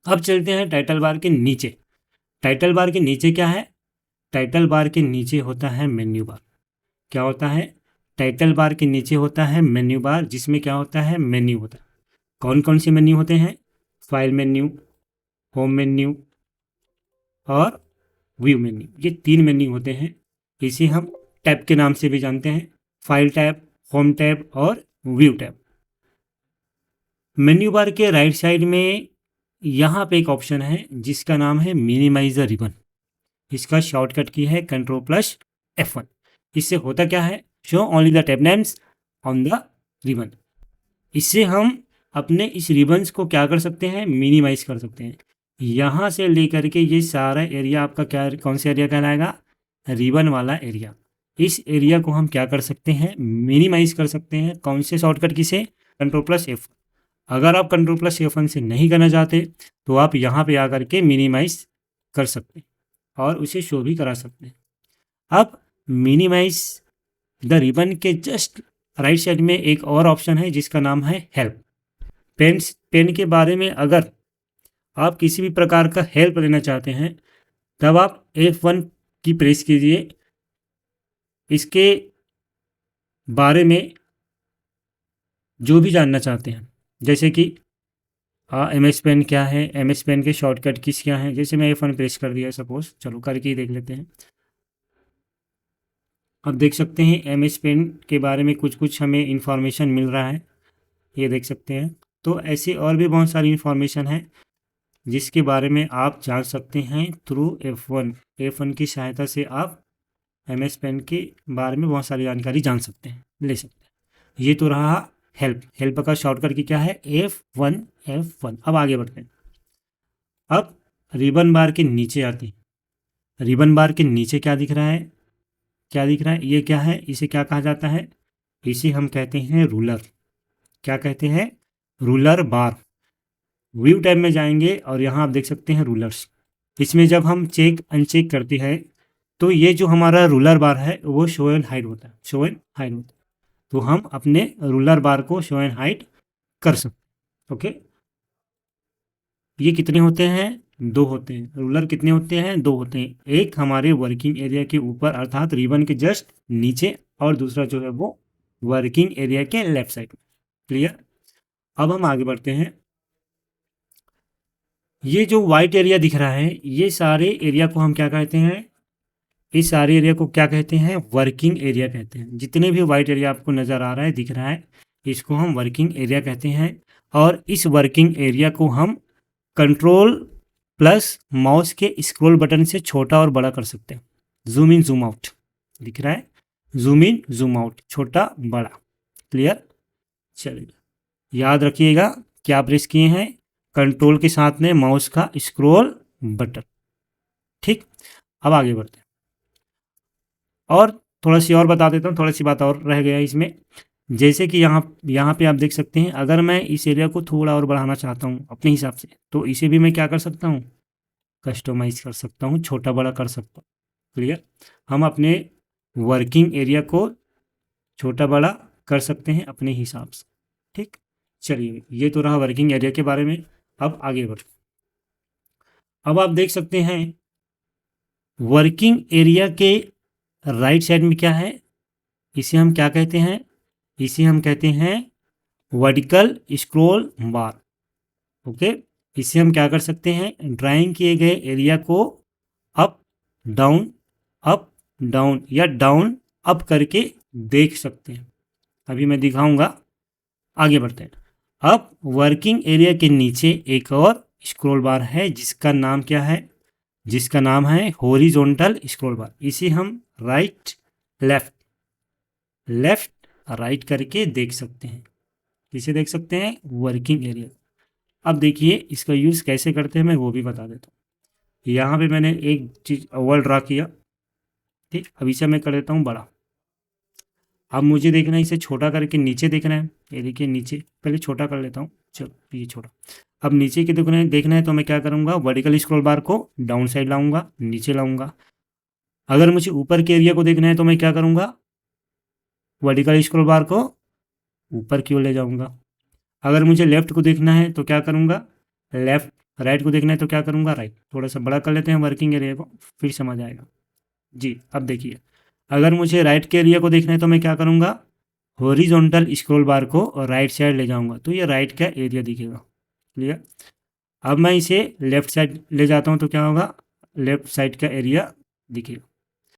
अब चलते हैं टाइटल बार के नीचे। टाइटल बार के नीचे क्या है? टाइटल बार के नीचे होता है मेन्यू बार। क्या होता है? टाइटल बार के नीचे होता है मेन्यू बार, जिसमें क्या होता है? मेन्यू होता है। कौन कौन से मेन्यू होते हैं? फाइल मेन्यू, होम मेन्यू और व्यू मेन्यू। ये 3 मेन्यू होते हैं। इसे हम टैब के नाम से भी जानते हैं, फाइल टैब, होम टैब और व्यू टैब। मेन्यू बार के राइट साइड में यहाँ पे एक ऑप्शन है जिसका नाम है मिनिमाइज द रिबन। इसका शॉर्टकट की है Ctrl+F1। इससे होता क्या है? Show only the tab names on the ribbon. इससे हम अपने इस रिबन्स को क्या कर सकते हैं? मिनिमाइज कर सकते हैं। यहाँ से लेकर के ये सारा एरिया आपका क्या, कौन सा एरिया कहलाएगा? रिबन वाला एरिया। इस एरिया को हम क्या कर सकते हैं? मिनिमाइज कर सकते हैं। कौन से शॉर्टकट की से? Ctrl+F। अगर आप Ctrl+F1 से नहीं करना चाहते तो आप यहाँ पे आकर के मिनिमाइज कर सकते हैं और उसे शो भी करा सकते हैं। अब मिनिमाइज द रिबन के जस्ट राइट साइड में एक और ऑप्शन है जिसका नाम है हेल्प। पेन के बारे में अगर आप किसी भी प्रकार का हेल्प लेना चाहते हैं तब आप F1 की प्रेस कीजिए। इसके बारे में जो भी जानना चाहते हैं, जैसे कि MS पेन क्या है, MS पेन के शॉर्टकट किस क्या हैं। जैसे मैं F1 प्रेस कर दिया सपोज, चलो करके ही देख लेते हैं। अब देख सकते हैं MS पेन के बारे में कुछ कुछ हमें इंफॉर्मेशन मिल रहा है, ये देख सकते हैं। तो ऐसे और भी बहुत सारी इंफॉर्मेशन है जिसके बारे में आप जान सकते हैं थ्रू F1 की सहायता से आप MS पेन के बारे में बहुत सारी जानकारी जान सकते हैं, ले सकते हैं। ये तो रहा हेल्प का शॉर्टकट की क्या है? F1। अब आगे बढ़ते हैं। अब रिबन बार के नीचे आते हैं। रिबन बार के नीचे क्या दिख रहा है? क्या दिख रहा है? ये क्या है? इसे क्या कहा जाता है? इसे हम कहते हैं रूलर। क्या कहते हैं? रूलर बार। व्यू टैब में जाएंगे और यहाँ आप देख सकते हैं रूलर्स। इसमें जब हम चेक अनचेक करते हैं तो ये जो हमारा रूलर बार है वो शो एंड हाइड होता है, शो एंड हाइड होता है। तो हम अपने रूलर बार को शो एंड हाइड कर सकते हैं। ओके, ये कितने होते हैं? 2 होते हैं। रूलर कितने होते हैं? 2 होते हैं। एक हमारे वर्किंग एरिया के ऊपर अर्थात रिबन के जस्ट नीचे, और दूसरा जो है वो वर्किंग एरिया के लेफ्ट साइड में। क्लियर? अब हम आगे बढ़ते हैं। ये जो वाइट एरिया दिख रहा है, ये सारे एरिया को हम क्या कहते हैं? इस सारे एरिया को क्या कहते हैं? वर्किंग एरिया कहते हैं। जितने भी वाइट एरिया आपको नज़र आ रहा है, दिख रहा है, इसको हम वर्किंग एरिया कहते हैं। और इस वर्किंग एरिया को हम Ctrl+ माउस के स्क्रॉल बटन से छोटा और बड़ा कर सकते हैं। जूम इन जूम आउट दिख रहा है, जूम इन जूम आउट, छोटा बड़ा। क्लियर? चलिए, याद रखिएगा क्या प्रेस किए हैं? कंट्रोल के साथ में माउस का स्क्रॉल बटन। ठीक, अब आगे बढ़ते हैं और थोड़ा सी और बता देता हूँ, थोड़ी सी बात और रह गया इसमें। जैसे कि यहाँ पे आप देख सकते हैं, अगर मैं इस एरिया को थोड़ा और बढ़ाना चाहता हूँ अपने हिसाब से, तो इसे भी मैं क्या कर सकता हूँ? कस्टमाइज कर सकता हूँ, छोटा बड़ा कर सकता हूँ। क्लियर? हम अपने वर्किंग एरिया को छोटा बड़ा कर सकते हैं अपने हिसाब से। ठीक, चलिए, ये तो रहा वर्किंग एरिया के बारे में। अब आगे बढ़ते। अब आप देख सकते हैं वर्किंग एरिया के राइट साइड में क्या है? इसे हम क्या कहते हैं? इसे हम कहते हैं वर्टिकल स्क्रॉल बार। ओके, इसे हम क्या कर सकते हैं? ड्राइंग किए गए एरिया को अप डाउन या डाउन अप करके देख सकते हैं। अभी मैं दिखाऊंगा। आगे बढ़ते हैं। अब वर्किंग एरिया के नीचे एक और स्क्रॉल बार है जिसका नाम क्या है? जिसका नाम है हॉरिजॉन्टल स्क्रॉल बार। इसे हम राइट लेफ्ट राइट करके देख सकते हैं। किसे देख सकते हैं? Working area. अब देखिए इसका यूज़ कैसे करते हैं, मैं वो भी बता देता हूँ। यहाँ पे मैंने एक चीज़ ओवल ड्रा किया। ठीक, अब इसे मैं कर देता हूँ बड़ा। अब मुझे देखना है, इसे छोटा करके नीचे देखना है। ये देखिए नीचे, पहले छोटा कर लेता हूँ। चलो ये छोटा। अब नीचे के देखना है तो मैं क्या करूँगा? वर्टिकल स्क्रॉल बार को डाउन साइड लाऊंगा, नीचे लाऊंगा। अगर मुझे ऊपर के एरिया को देखना है तो मैं क्या करूँगा? वर्टिकल स्क्रॉल बार को ऊपर की ओर ले जाऊँगा। अगर मुझे लेफ़्ट को देखना है तो क्या करूँगा? लेफ़्ट राइट को देखना है तो क्या करूँगा, राइट। थोड़ा सा बड़ा कर लेते हैं वर्किंग एरिया को, फिर समझ आएगा। जी अब देखिए, अगर मुझे राइट के एरिया को देखना है तो मैं क्या करूँगा, हॉरिजॉन्टल स्क्रॉल बार को राइट साइड ले जाऊँगा तो ये राइट का एरिया दिखेगा। क्लियर। अब मैं इसे लेफ्ट साइड ले जाता हूँ तो क्या होगा, लेफ्ट साइड का एरिया दिखेगा।